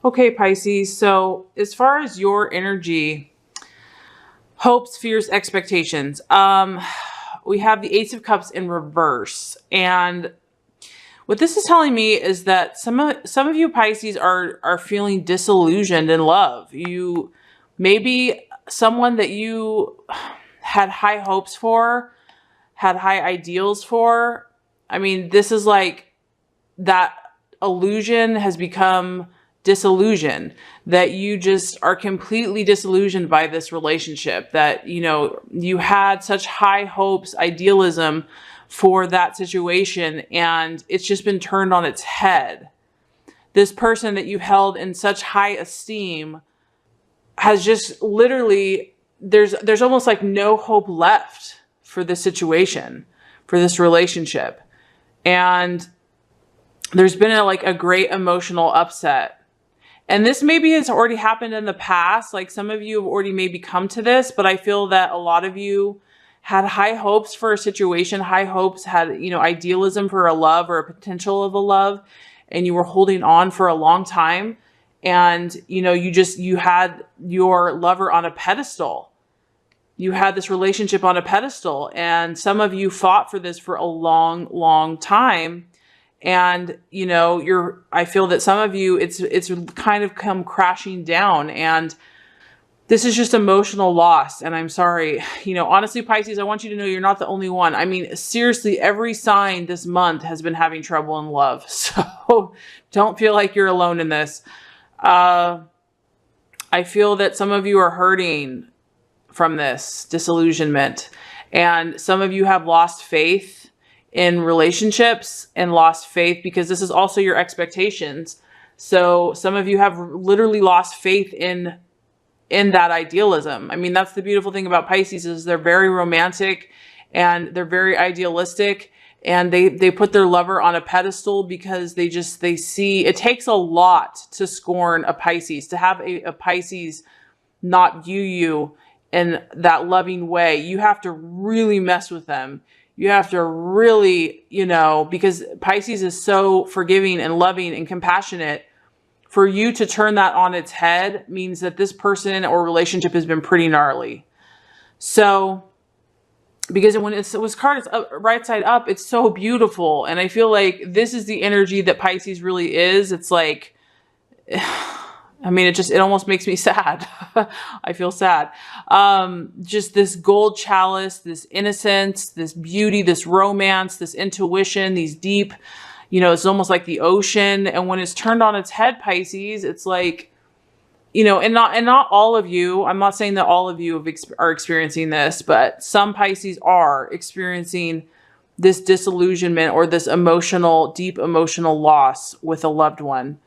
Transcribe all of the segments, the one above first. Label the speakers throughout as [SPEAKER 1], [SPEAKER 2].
[SPEAKER 1] Okay, Pisces. So as far as your energy, hopes, fears, expectations, we have the Ace of Cups in reverse. And what this is telling me is that some of you Pisces are feeling disillusioned in love. You maybe someone that you had high hopes for, had high ideals for. I mean, this is like that illusion has become disillusion, that you just are completely disillusioned by this relationship, that, you know, you had such high hopes, idealism for that situation, and it's just been turned on its head. This person that you held in such high esteem has just literally, there's almost like no hope left for this situation, for this relationship. And there's been a great emotional upset. And this maybe has already happened in the past. Like some of you have already maybe come to this, but I feel that a lot of you had high hopes for a situation, high hopes, had, you know, idealism for a love or a potential of a love, and you were holding on for a long time. And, you know, you had your lover on a pedestal. You had this relationship on a pedestal, and some of you fought for this for a long, long time. And, you know, I feel that some of you, it's kind of come crashing down, and this is just emotional loss. And I'm sorry, you know, honestly, Pisces, I want you to know you're not the only one. I mean, seriously, every sign this month has been having trouble in love. So don't feel like you're alone in this. I feel that some of you are hurting from this disillusionment, and some of you have lost faith in relationships and lost faith because this is also your expectations. So some of you have literally lost faith in that idealism. I mean, that's the beautiful thing about Pisces, is they're very romantic and they're very idealistic, and they put their lover on a pedestal because they see it takes a lot to scorn a Pisces, to have a Pisces not view you in that loving way. You have to really mess with them. You have to really, you know, because Pisces is so forgiving and loving and compassionate. For you to turn that on its head means that this person or relationship has been pretty gnarly. So, because when it was carded right side up, it's so beautiful. And I feel like this is the energy that Pisces really is. It's like, I mean, it almost makes me sad. I feel sad. Just this gold chalice, this innocence, this beauty, this romance, this intuition, these deep, you know, it's almost like the ocean. And when it's turned on its head, Pisces, it's like, you know, and not all of you, I'm not saying that all of you are experiencing this, but some Pisces are experiencing this disillusionment or this deep emotional loss with a loved one.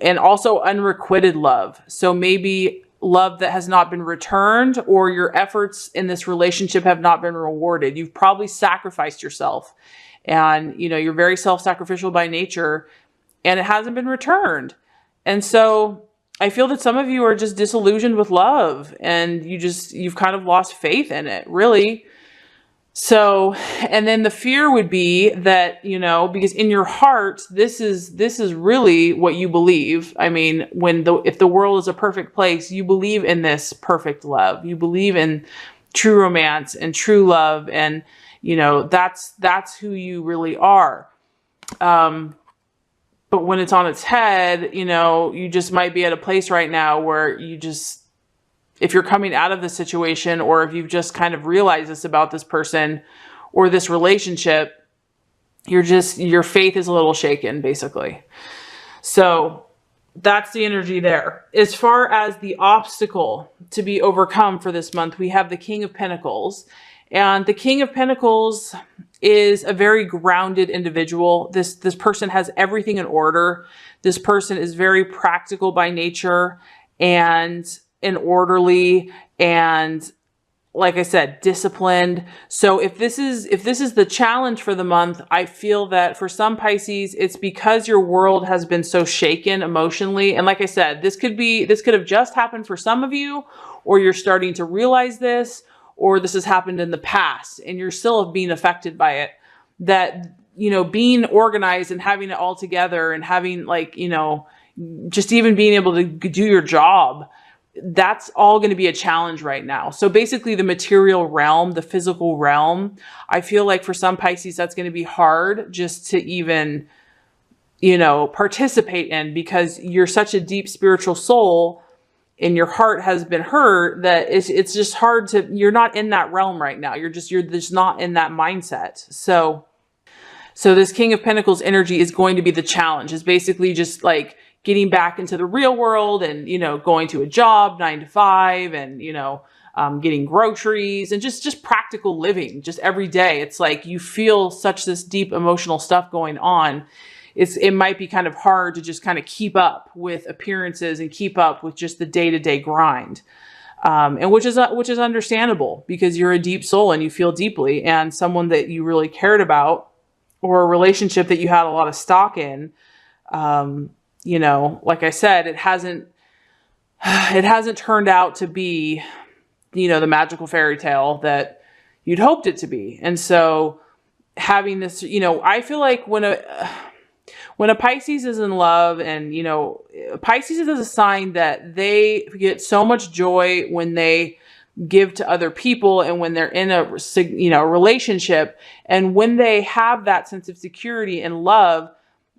[SPEAKER 1] And also unrequited love. So maybe love that has not been returned, or your efforts in this relationship have not been rewarded. You've probably sacrificed yourself, and, you know, you're very self-sacrificial by nature, and it hasn't been returned. And so I feel that some of you are just disillusioned with love, and you've kind of lost faith in it, really. So, and then the fear would be that, you know, because in your heart, this is really what you believe. I mean, if the world is a perfect place, you believe in this perfect love. You believe in true romance and true love. And, you know, that's who you really are. But when it's on its head, you know, you just might be at a place right now where if you're coming out of the situation, or if you've just kind of realized this about this person or this relationship, your faith is a little shaken, basically. So that's the energy there. As far as the obstacle to be overcome for this month, we have the King of Pentacles. And the King of Pentacles is a very grounded individual. This person has everything in order. This person is very practical by nature, and orderly, and, like I said, disciplined. So if this is the challenge for the month, I feel that for some Pisces, it's because your world has been so shaken emotionally. And like I said, this could have just happened for some of you, or you're starting to realize this, or this has happened in the past and you're still being affected by it. That, you know, being organized and having it all together, and having, like, you know, just even being able to do your job, that's all going to be a challenge right now. So basically the material realm, the physical realm, I feel like for some Pisces, that's going to be hard just to even, participate in, because you're such a deep spiritual soul and your heart has been hurt that it's just hard you're not in that realm right now. You're just not in that mindset. So this King of Pentacles energy is going to be the challenge. It's basically just like getting back into the real world and, going to a job 9 to 5 and, getting groceries and just practical living just every day. It's like you feel such this deep emotional stuff going on. It might be kind of hard to just kind of keep up with appearances and keep up with just the day-to-day grind. And which is understandable, because you're a deep soul and you feel deeply, and someone that you really cared about, or a relationship that you had a lot of stock in, like I said, it hasn't turned out to be, the magical fairy tale that you'd hoped it to be. And so having this, I feel like when a Pisces is in love, and, Pisces is a sign that they get so much joy when they give to other people and when they're in a relationship, and when they have that sense of security and love,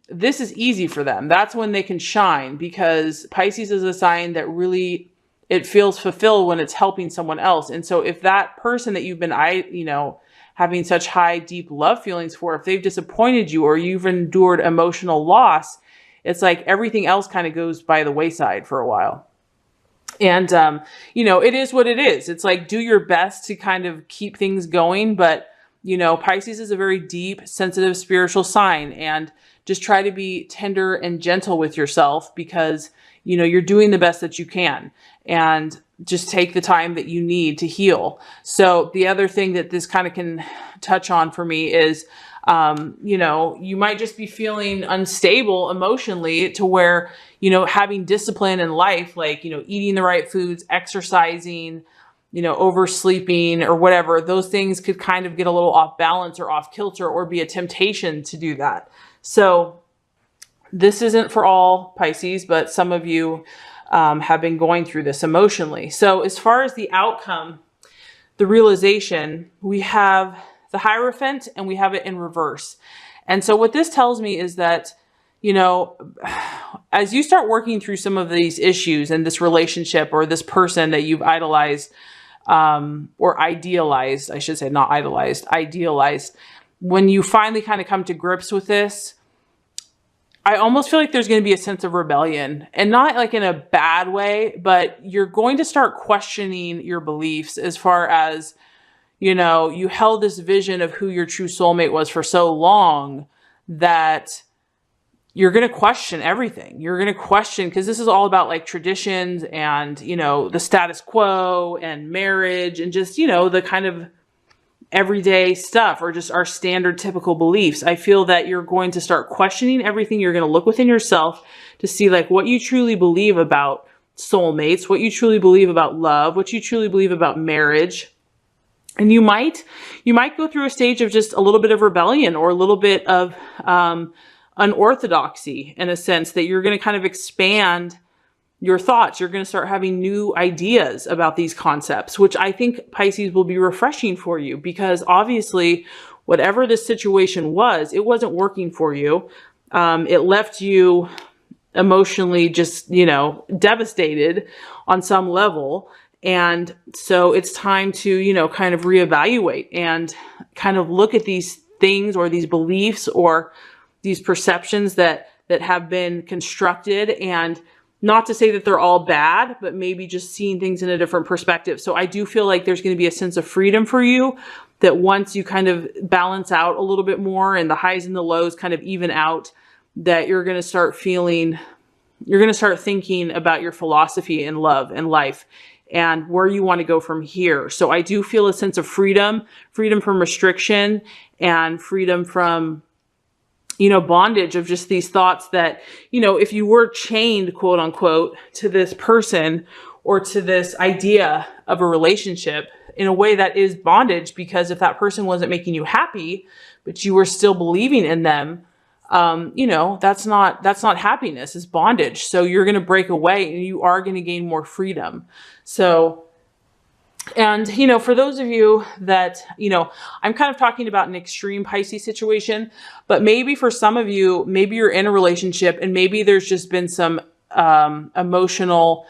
[SPEAKER 1] this is easy for them. That's when they can shine, because Pisces is a sign that really, it feels fulfilled when it's helping someone else. And so if that person that you've been, having such high, deep love feelings for, if they've disappointed you or you've endured emotional loss, it's like everything else kind of goes by the wayside for a while. And, it is what it is. It's like, do your best to kind of keep things going. But, Pisces is a very deep, sensitive, spiritual sign, and just try to be tender and gentle with yourself, because, you're doing the best that you can, and just take the time that you need to heal. So the other thing that this kind of can touch on for me is, you might just be feeling unstable emotionally, to where, having discipline in life, like, eating the right foods, exercising, oversleeping or whatever, those things could kind of get a little off balance or off kilter, or be a temptation to do that. So this isn't for all Pisces, but some of you have been going through this emotionally. So as far as the outcome, the realization, we have the Hierophant and we have it in reverse. And so what this tells me is that, as you start working through some of these issues in this relationship, or this person that you've idolized, or idealized, I should say, not idolized, idealized, when you finally kind of come to grips with this, I almost feel like there's going to be a sense of rebellion, and not like in a bad way, but you're going to start questioning your beliefs, as far as, you held this vision of who your true soulmate was for so long that you're going to question everything. You're going to question, because this is all about like traditions and, the status quo and marriage and just, the kind of everyday stuff, or just our standard typical beliefs. I feel that you're going to start questioning everything. You're going to look within yourself to see like what you truly believe about soulmates, what you truly believe about love, what you truly believe about marriage. And you might go through a stage of just a little bit of rebellion, or a little bit of unorthodoxy, in a sense that you're going to kind of expand your thoughts. You're going to start having new ideas about these concepts, which I think Pisces will be refreshing for you, because obviously whatever this situation was, it wasn't working for you. It left you emotionally just, devastated on some level. And so it's time to, kind of reevaluate and kind of look at these things, or these beliefs, or these perceptions that have been constructed, and not to say that they're all bad, but maybe just seeing things in a different perspective. So I do feel like there's going to be a sense of freedom for you, that once you kind of balance out a little bit more, and the highs and the lows kind of even out, that you're going to start thinking about your philosophy in love and life, and where you want to go from here. So I do feel a sense of freedom from restriction, and freedom from, bondage of just these thoughts that, if you were chained, quote unquote, to this person, or to this idea of a relationship, in a way that is bondage, because if that person wasn't making you happy, but you were still believing in them, that's not happiness, it's bondage. So you're going to break away and you are going to gain more freedom. So, and, for those of you that, I'm kind of talking about an extreme Pisces situation, but maybe for some of you, maybe you're in a relationship and maybe there's just been some emotional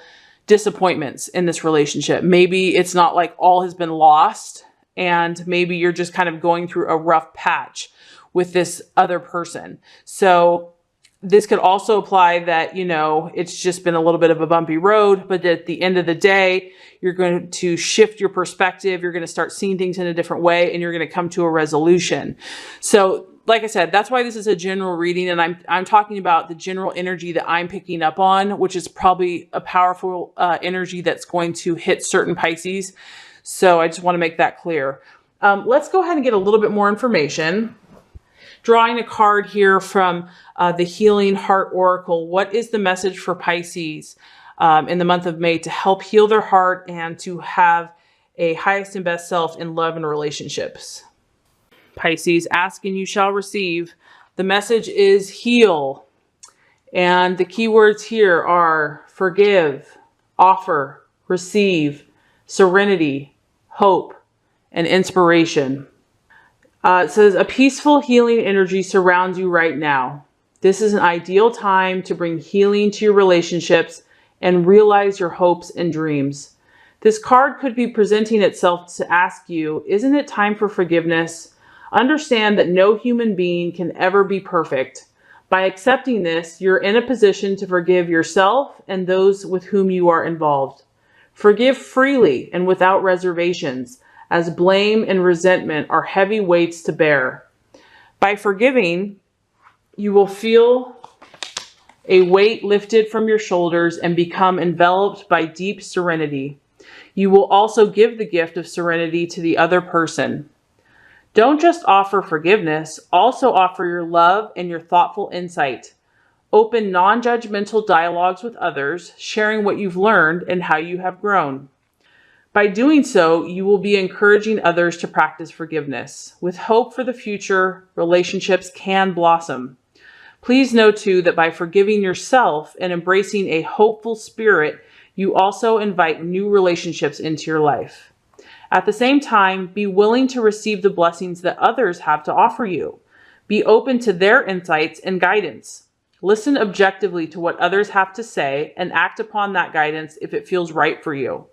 [SPEAKER 1] disappointments in this relationship. Maybe it's not like all has been lost, and maybe you're just kind of going through a rough patch with this other person. So this could also apply that, it's just been a little bit of a bumpy road, but at the end of the day, you're going to shift your perspective. You're going to start seeing things in a different way, and you're going to come to a resolution. So like I said, that's why this is a general reading, and I'm talking about the general energy that I'm picking up on, which is probably a powerful energy that's going to hit certain Pisces. So I just want to make that clear. Let's go ahead and get a little bit more information. Drawing a card here from the Healing Heart Oracle. What is the message for Pisces in the month of May to help heal their heart and to have a highest and best self in love and relationships? Pisces, ask and you shall receive. The message is heal. And the key words here are forgive, offer, receive, serenity, hope, and inspiration. It says, a peaceful healing energy surrounds you right now. This is an ideal time to bring healing to your relationships and realize your hopes and dreams. This card could be presenting itself to ask you, isn't it time for forgiveness? Understand that no human being can ever be perfect. By accepting this, you're in a position to forgive yourself and those with whom you are involved. Forgive freely and without reservations, as blame and resentment are heavy weights to bear. By forgiving, you will feel a weight lifted from your shoulders and become enveloped by deep serenity. You will also give the gift of serenity to the other person. Don't just offer forgiveness, also offer your love and your thoughtful insight. Open non-judgmental dialogues with others, sharing what you've learned and how you have grown. By doing so, you will be encouraging others to practice forgiveness. With hope for the future, relationships can blossom. Please know too that by forgiving yourself and embracing a hopeful spirit, you also invite new relationships into your life. At the same time, be willing to receive the blessings that others have to offer you. Be open to their insights and guidance. Listen objectively to what others have to say and act upon that guidance if it feels right for you.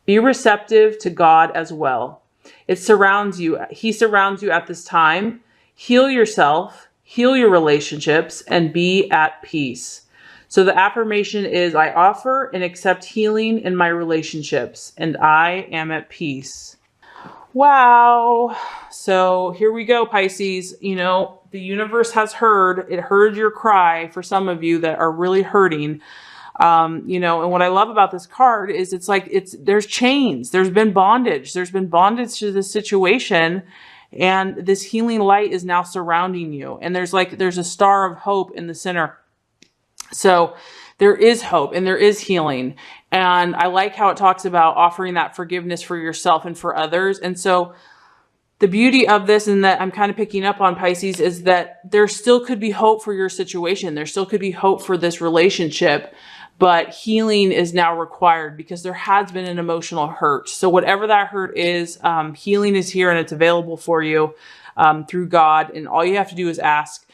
[SPEAKER 1] Be receptive to God as well. He surrounds you at this time. Heal yourself, heal your relationships, and be at peace. So the affirmation is, I offer and accept healing in my relationships, and I am at peace. Wow. So here we go, Pisces. The universe has heard. It heard your cry for some of you that are really hurting. And what I love about this card is there's chains, there's been bondage to this situation, and this healing light is now surrounding you. And there's a star of hope in the center. So there is hope and there is healing. And I like how it talks about offering that forgiveness for yourself and for others. And so the beauty of this, and that I'm kind of picking up on, Pisces, is that there still could be hope for your situation. There still could be hope for this relationship. But healing is now required because there has been an emotional hurt. So whatever that hurt is, healing is here and it's available for you through God. And all you have to do is ask.